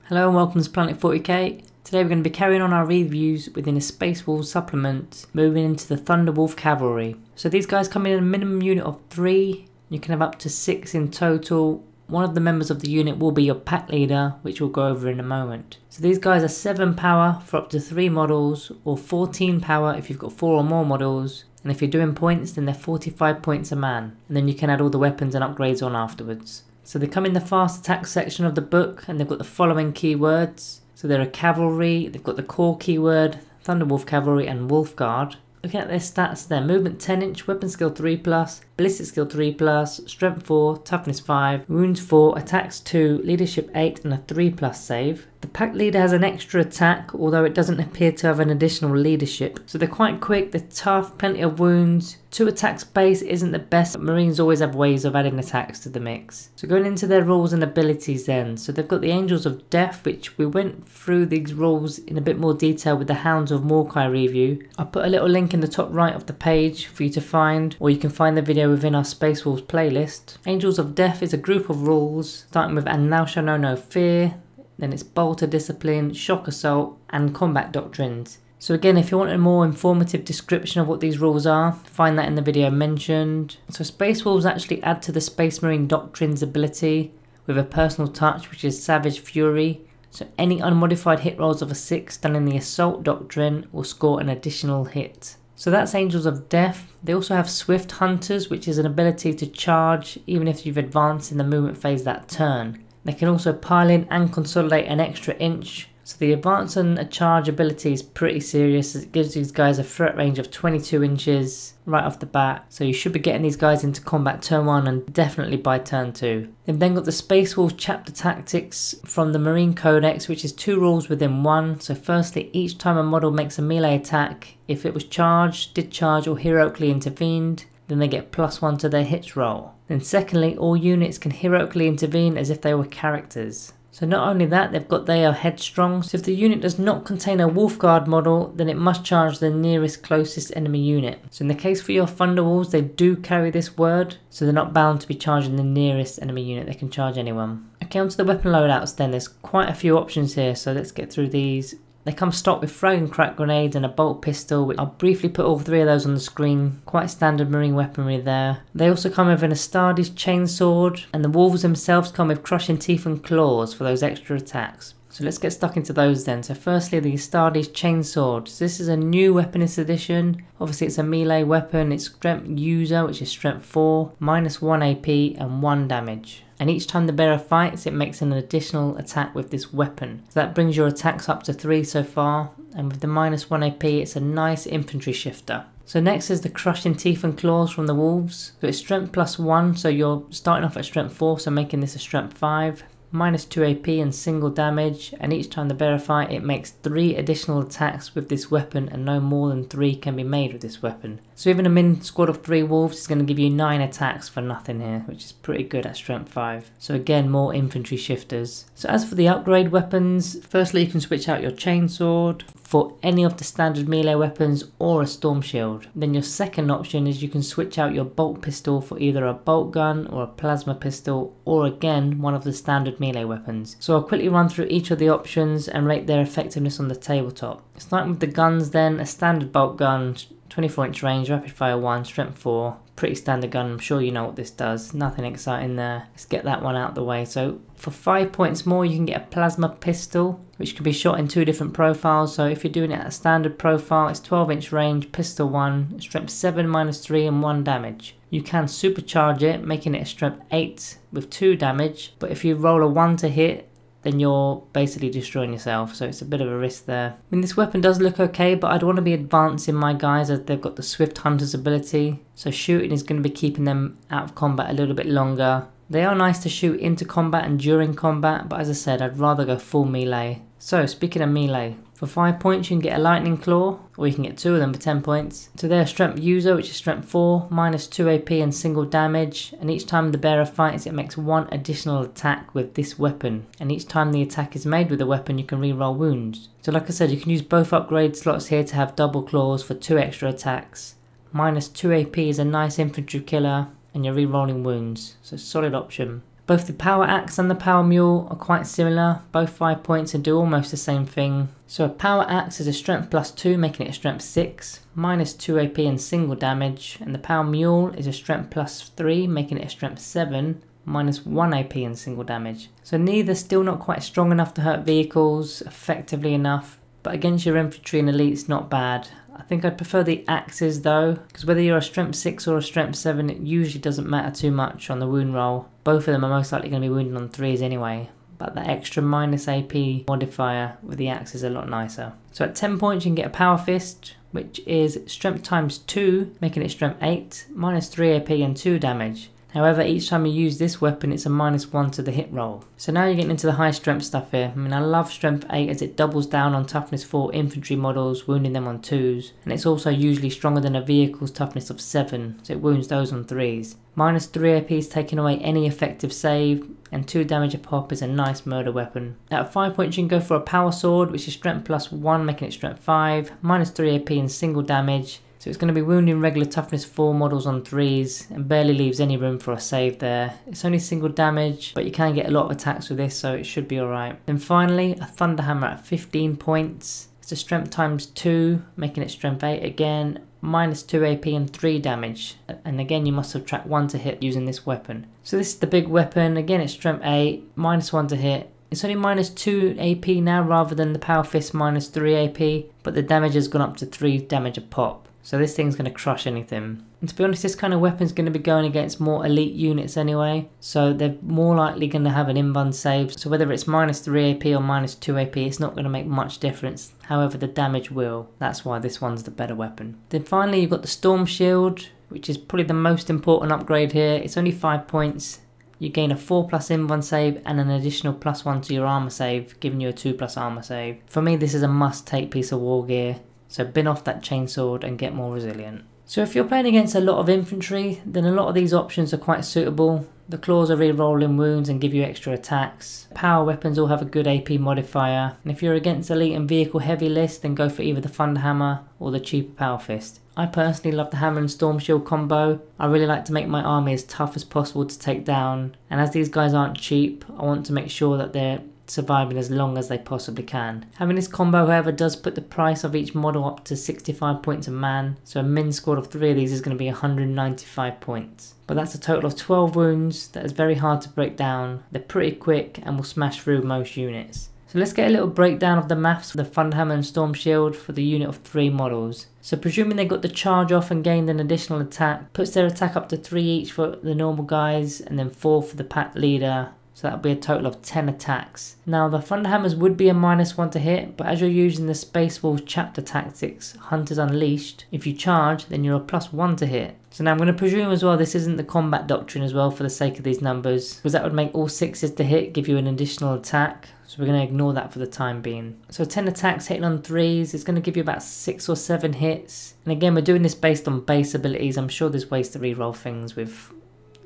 Hello and welcome to Planet 40k. Today we're going to be carrying on our reviews within a Space Wolves supplement, moving into the Thunderwolf Cavalry. So these guys come in a minimum unit of 3, you can have up to 6 in total. One of the members of the unit will be your pack leader, which we'll go over in a moment. So these guys are 7 power for up to 3 models, or 14 power if you've got 4 or more models. And if you're doing points, then they're 45 points a man. And then you can add all the weapons and upgrades on afterwards. So they come in the fast attack section of the book, and they've got the following keywords. So they're a cavalry, they've got the core keyword, Thunderwolf Cavalry and Wolf Guard. Looking at their stats, their movement 10 inch, weapon skill 3+, ballistic skill 3+, strength 4, toughness 5, wounds 4, attacks 2, leadership 8 and a 3+ save. The pack leader has an extra attack, although it doesn't appear to have an additional leadership. So they're quite quick, they're tough, plenty of wounds. 2 attacks base isn't the best, but Marines always have ways of adding attacks to the mix. So going into their rules and abilities then. So they've got the Angels of Death, which we went through these rules in a bit more detail with the Hounds of Mordecai review. I'll put a little link in the top right of the page for you to find, or you can find the video within our Space Wolves playlist. Angels of Death is a group of rules, starting with And Thou Shalt Know No Fear, then it's Bolter Discipline, Shock Assault and Combat Doctrines. So again, if you want a more informative description of what these rules are, find that in the video mentioned. So Space Wolves actually add to the Space Marine Doctrines ability with a personal touch, which is Savage Fury. So any unmodified hit rolls of a 6 done in the Assault Doctrine will score an additional hit. So that's Angels of Death. They also have Swift Hunters, which is an ability to charge even if you've advanced in the movement phase that turn. They can also pile in and consolidate an extra inch. So the advance and a charge ability is pretty serious, as it gives these guys a threat range of 22 inches right off the bat. So you should be getting these guys into combat turn 1 and definitely by turn 2. They've then got the Space Wolves chapter tactics from the Marine Codex, which is 2 rules within 1. So firstly, each time a model makes a melee attack, if it was charged, did charge or heroically intervened, then they get +1 to their hits roll. Then secondly, all units can heroically intervene as if they were characters. So not only that, they've got they are headstrong. So if the unit does not contain a Wolf Guard model, then it must charge the nearest closest enemy unit. So in the case for your Thunderwolves, they do carry this word, so they're not bound to be charging the nearest enemy unit, they can charge anyone. Okay, onto the weapon loadouts then. There's quite a few options here, so let's get through these. They come stocked with frag and crack grenades and a bolt pistol, which I'll briefly put all 3 of those on the screen. Quite standard marine weaponry there. They also come with an Astartes chainsword, and the wolves themselves come with crushing teeth and claws for those extra attacks. So let's get stuck into those then. So firstly, the Astartes chainsword. So this is a new weapon in this edition. Obviously it's a melee weapon. It's strength user, which is strength 4, -1 AP and 1 damage. And each time the bearer fights, it makes an additional attack with this weapon. So that brings your attacks up to 3 so far. And with the -1 AP, it's a nice infantry shifter. So next is the crushing teeth and claws from the wolves. So it's strength +1, so you're starting off at strength 4, so making this a strength 5. -2 AP and single damage, and each time the bearer fight, it makes 3 additional attacks with this weapon, and no more than 3 can be made with this weapon. So even a min squad of 3 wolves is going to give you 9 attacks for nothing here, which is pretty good at strength 5. So again, more infantry shifters. So as for the upgrade weapons, firstly you can switch out your chainsword for any of the standard melee weapons or a storm shield. Then your second option is you can switch out your bolt pistol for either a bolt gun or a plasma pistol, or again one of the standard melee weapons. So I'll quickly run through each of the options and rate their effectiveness on the tabletop. Starting with the guns then, a standard bolt gun, 24 inch range, rapid fire 1, strength 4, pretty standard gun. I'm sure you know what this does, nothing exciting there. Let's get that one out of the way. So for 5 points more, you can get a plasma pistol, which can be shot in 2 different profiles. So if you're doing it at a standard profile, it's 12 inch range, pistol 1, strength 7, -3 and 1 damage. You can supercharge it, making it a strength 8 with 2 damage, but if you roll a 1 to hit, then you're basically destroying yourself, so it's a bit of a risk there. I mean, this weapon does look okay, but I'd want to be advancing my guys as they've got the Swift Hunters ability, so shooting is going to be keeping them out of combat a little bit longer. They are nice to shoot into combat and during combat, but as I said, I'd rather go full melee. So speaking of melee, for 5 points you can get a lightning claw, or you can get 2 of them for 10 points. So they're a strength user, which is strength 4, -2 AP and single damage, and each time the bearer fights, it makes 1 additional attack with this weapon, and each time the attack is made with the weapon, you can reroll wounds. So like I said, you can use both upgrade slots here to have double claws for 2 extra attacks. -2 AP is a nice infantry killer, and you're rerolling wounds, so solid option. Both the power axe and the power mule are quite similar, both 5 points and do almost the same thing. So a power axe is a strength +2, making it a strength 6, -2 AP and single damage, and the power mule is a strength +3, making it a strength 7, -1 AP and single damage. So neither still not quite strong enough to hurt vehicles effectively enough, but against your infantry and elites not bad. I think I'd prefer the axes though, because whether you're a strength 6 or a strength 7, it usually doesn't matter too much on the wound roll. Both of them are most likely going to be wounded on 3s anyway, but that extra -AP modifier with the axe is a lot nicer. So at 10 points you can get a power fist, which is strength ×2, making it strength 8, -3 AP and 2 damage. However, each time you use this weapon, it's a -1 to the hit roll. So now you're getting into the high strength stuff here. I mean, I love strength 8 as it doubles down on toughness 4 infantry models, wounding them on 2s. And it's also usually stronger than a vehicle's toughness of 7, so it wounds those on 3s. -3 AP is taking away any effective save, and 2 damage a pop is a nice murder weapon. At 5 points you can go for a power sword, which is strength +1, making it strength 5, -3 AP and single damage. So it's going to be wounding regular toughness 4 models on 3s and barely leaves any room for a save there. It's only single damage, but you can get a lot of attacks with this, so it should be alright. Then finally, a Thunderhammer at 15 points. It's a strength ×2, making it strength 8 again, -2 AP and 3 damage. And again, you must subtract 1 to hit using this weapon. So this is the big weapon. Again, it's strength 8, -1 to hit. It's only -2 AP now rather than the power fist -3 AP, but the damage has gone up to 3 damage a pop. So this thing's going to crush anything. And to be honest, this kind of weapon's going to be going against more elite units anyway, so they're more likely going to have an invuln save. So whether it's -3 AP or -2 AP, it's not going to make much difference. However, the damage will. That's why this one's the better weapon. Then finally, you've got the Storm Shield, which is probably the most important upgrade here. It's only 5 points. You gain a 4+ invuln save and an additional +1 to your armor save, giving you a 2+ armor save. For me, this is a must-take piece of war gear. So bin off that chainsword and get more resilient. So if you're playing against a lot of infantry, then a lot of these options are quite suitable. The claws are re-rolling wounds and give you extra attacks. Power weapons all have a good AP modifier. And if you're against elite and vehicle heavy list, then go for either the Thunderhammer or the cheaper power fist. I personally love the hammer and storm shield combo. I really like to make my army as tough as possible to take down. And as these guys aren't cheap, I want to make sure that they're surviving as long as they possibly can. Having this combo however does put the price of each model up to 65 points a man, so a min score of 3 of these is going to be 195 points. But that's a total of 12 wounds that is very hard to break down. They're pretty quick and will smash through most units. So let's get a little breakdown of the maths for the Thunderhammer and Storm Shield for the unit of 3 models. So presuming they got the charge off and gained an additional attack, puts their attack up to 3 each for the normal guys and then 4 for the pack leader. So that'll be a total of 10 attacks. Now the Thunderhammers would be a -1 to hit, but as you're using the Space Wolves chapter tactics, Hunters Unleashed, if you charge then you're a +1 to hit. So now I'm going to presume as well this isn't the combat doctrine as well for the sake of these numbers, because that would make all 6s to hit give you an additional attack. So we're going to ignore that for the time being. So 10 attacks hitting on 3s is going to give you about 6 or 7 hits. And again, we're doing this based on base abilities. I'm sure there's ways to reroll things with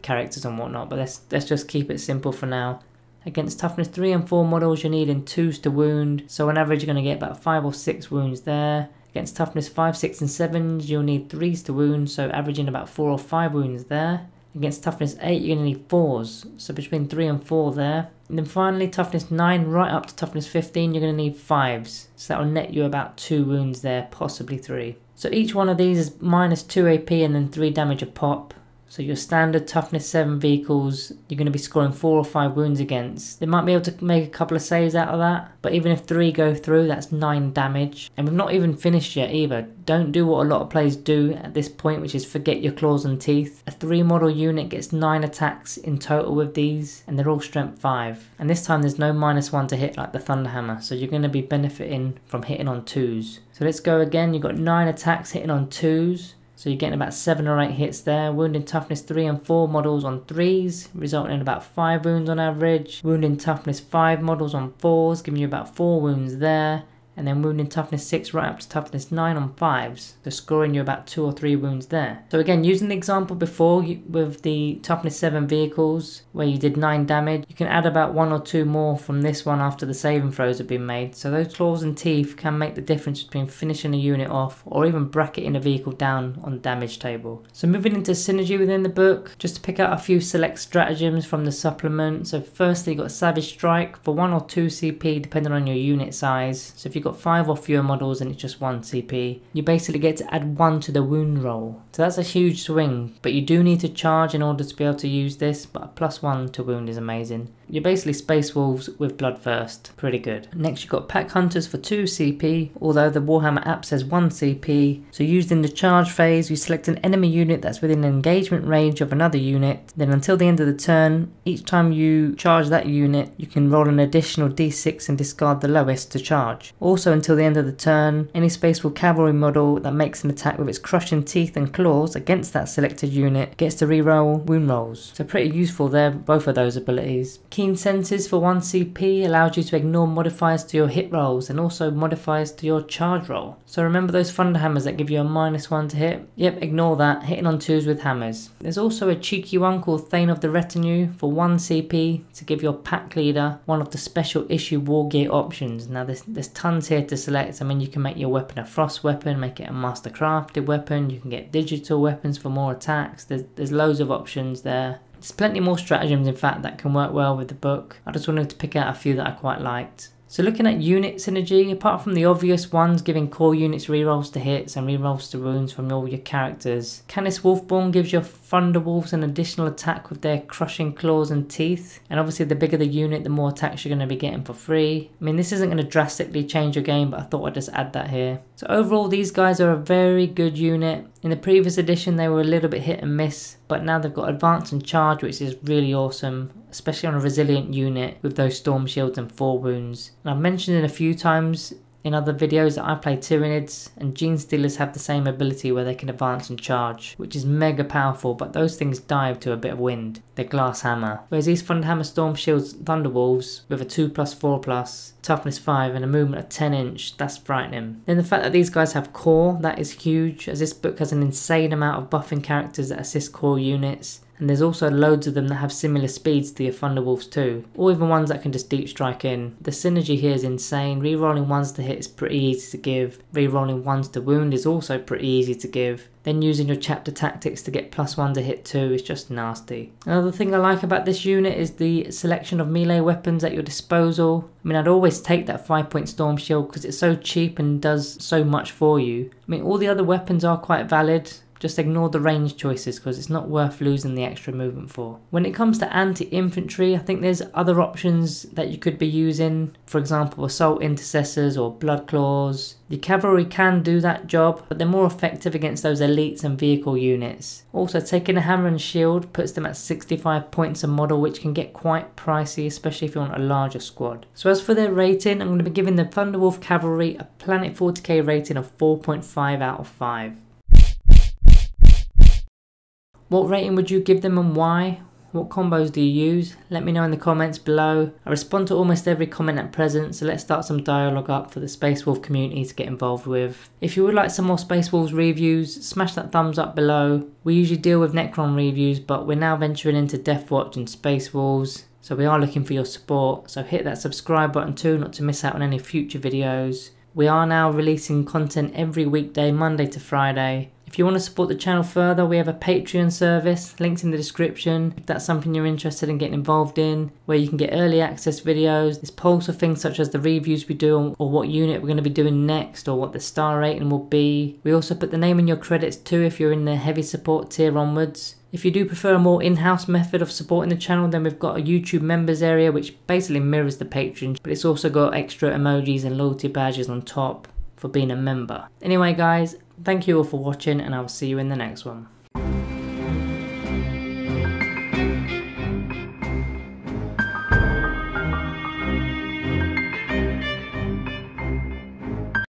characters and whatnot, but let's just keep it simple for now. Against toughness 3 and 4 models you're needing 2s to wound, so on average you're going to get about 5 or 6 wounds there. Against toughness 5, 6 and 7s you'll need 3s to wound, so averaging about 4 or 5 wounds there. Against toughness 8 you're going to need 4s, so between 3 and 4 there. And then finally toughness 9 right up to toughness 15 you're going to need 5s, so that will net you about 2 wounds there, possibly 3. So each one of these is -2 AP and then 3 damage a pop. So your standard toughness 7 vehicles, you're going to be scoring 4 or 5 wounds against. They might be able to make a couple of saves out of that, but even if 3 go through, that's 9 damage. And we've not even finished yet either. Don't do what a lot of players do at this point, which is forget your claws and teeth. A 3 model unit gets 9 attacks in total with these, and they're all strength 5. And this time there's no -1 to hit like the Thunderhammer, so you're going to be benefiting from hitting on 2s. So let's go again. You've got 9 attacks hitting on 2s. So you're getting about 7 or 8 hits there. Wounding toughness 3 and 4 models on 3s, resulting in about 5 wounds on average. Wounding toughness 5 models on 4s, giving you about 4 wounds there. and then wounding toughness 6 right up to toughness 9 on 5s, so scoring you about 2 or 3 wounds there. So again, using the example before with the toughness 7 vehicles where you did 9 damage, you can add about 1 or 2 more from this one after the saving throws have been made. So those claws and teeth can make the difference between finishing a unit off or even bracketing a vehicle down on the damage table. So moving into synergy within the book, just to pick out a few select stratagems from the supplement. So firstly, you got Savage Strike for 1 or 2 CP depending on your unit size. So if you've got 5 or fewer models and it's just 1 CP, you basically get to add 1 to the wound roll. So that's a huge swing, but you do need to charge in order to be able to use this, but a +1 to wound is amazing. You're basically Space Wolves with Bloodthirst, pretty good. Next you've got Pack Hunters for 2 CP, although the Warhammer app says 1 CP. So used in the charge phase, you select an enemy unit that's within an engagement range of another unit, then until the end of the turn, each time you charge that unit, you can roll an additional d6 and discard the lowest to charge. Also until the end of the turn, any Space Wolf Cavalry model that makes an attack with its crushing teeth and claws against that selected unit gets to reroll wound rolls. So pretty useful there, both of those abilities. Keen Senses for 1 CP allows you to ignore modifiers to your hit rolls and also modifiers to your charge roll. So remember those thunder hammers that give you a -1 to hit? Yep, ignore that, hitting on 2s with hammers. There's also a cheeky one called Thane of the Retinue for 1 CP to give your pack leader one of the special issue war gear options. Now there's tons here to select. I mean, you can make your weapon a frost weapon, make it a master crafted weapon, you can get digital weapons for more attacks. There's loads of options there. There's plenty more stratagems in fact that can work well with the book. I just wanted to pick out a few that I quite liked. So looking at unit synergy, apart from the obvious ones giving core units rerolls to hits and rerolls to wounds from all your characters, Canis Wolfborn gives your Thunderwolves an additional attack with their crushing claws and teeth, and obviously the bigger the unit the more attacks you're going to be getting for free. I mean, this isn't going to drastically change your game, but I thought I'd just add that here. So overall these guys are a very good unit. In the previous edition they were a little bit hit and miss, but now they've got advance and charge, which is really awesome, especially on a resilient unit with those storm shields and 4 wounds. And I've mentioned it a few times in other videos that I play Tyranids, and Gene Stealers have the same ability where they can advance and charge, which is mega powerful, but those things dive to a bit of wind. They're glass hammer. Whereas these Thunderhammer Storm Shields Thunderwolves with a 2+4+, toughness 5 and a movement of 10 inch, that's frightening. Then the fact that these guys have core, that is huge, as this book has an insane amount of buffing characters that assist core units. And there's also loads of them that have similar speeds to your Thunderwolves too, or even ones that can just deep strike in. The synergy here is insane. Rerolling 1s to hit is pretty easy to give. Rerolling 1s to wound is also pretty easy to give. Then using your chapter tactics to get +1 to hit too is just nasty. Another thing I like about this unit is the selection of melee weapons at your disposal. I mean, I'd always take that 5-point storm shield because it's so cheap and does so much for you. I mean, all the other weapons are quite valid. Just ignore the range choices because it's not worth losing the extra movement for. When it comes to anti-infantry, I think there's other options that you could be using. For example, assault intercessors or blood claws. The cavalry can do that job, but they're more effective against those elites and vehicle units. Also, taking a hammer and shield puts them at 65 points a model, which can get quite pricey, especially if you want a larger squad. So as for their rating, I'm going to be giving the Thunderwolf Cavalry a Planet 40k rating of 4.5 out of 5. What rating would you give them and why? What combos do you use? Let me know in the comments below. I respond to almost every comment at present, so let's start some dialogue up for the Space Wolf community to get involved with. If you would like some more Space Wolves reviews, smash that thumbs up below. We usually deal with Necron reviews, but we're now venturing into Deathwatch and Space Wolves, so we are looking for your support. So hit that subscribe button too, not to miss out on any future videos. We are now releasing content every weekday, Monday to Friday. If you want to support the channel further, we have a Patreon service, linked in the description. If that's something you're interested in getting involved in, where you can get early access videos, there's polls for things such as the reviews we do or what unit we're going to be doing next or what the star rating will be. We also put the name in your credits too if you're in the heavy support tier onwards. If you do prefer a more in-house method of supporting the channel, then we've got a YouTube members area which basically mirrors the Patreon, but it's also got extra emojis and loyalty badges on top for being a member. Anyway guys, thank you all for watching and I will see you in the next one.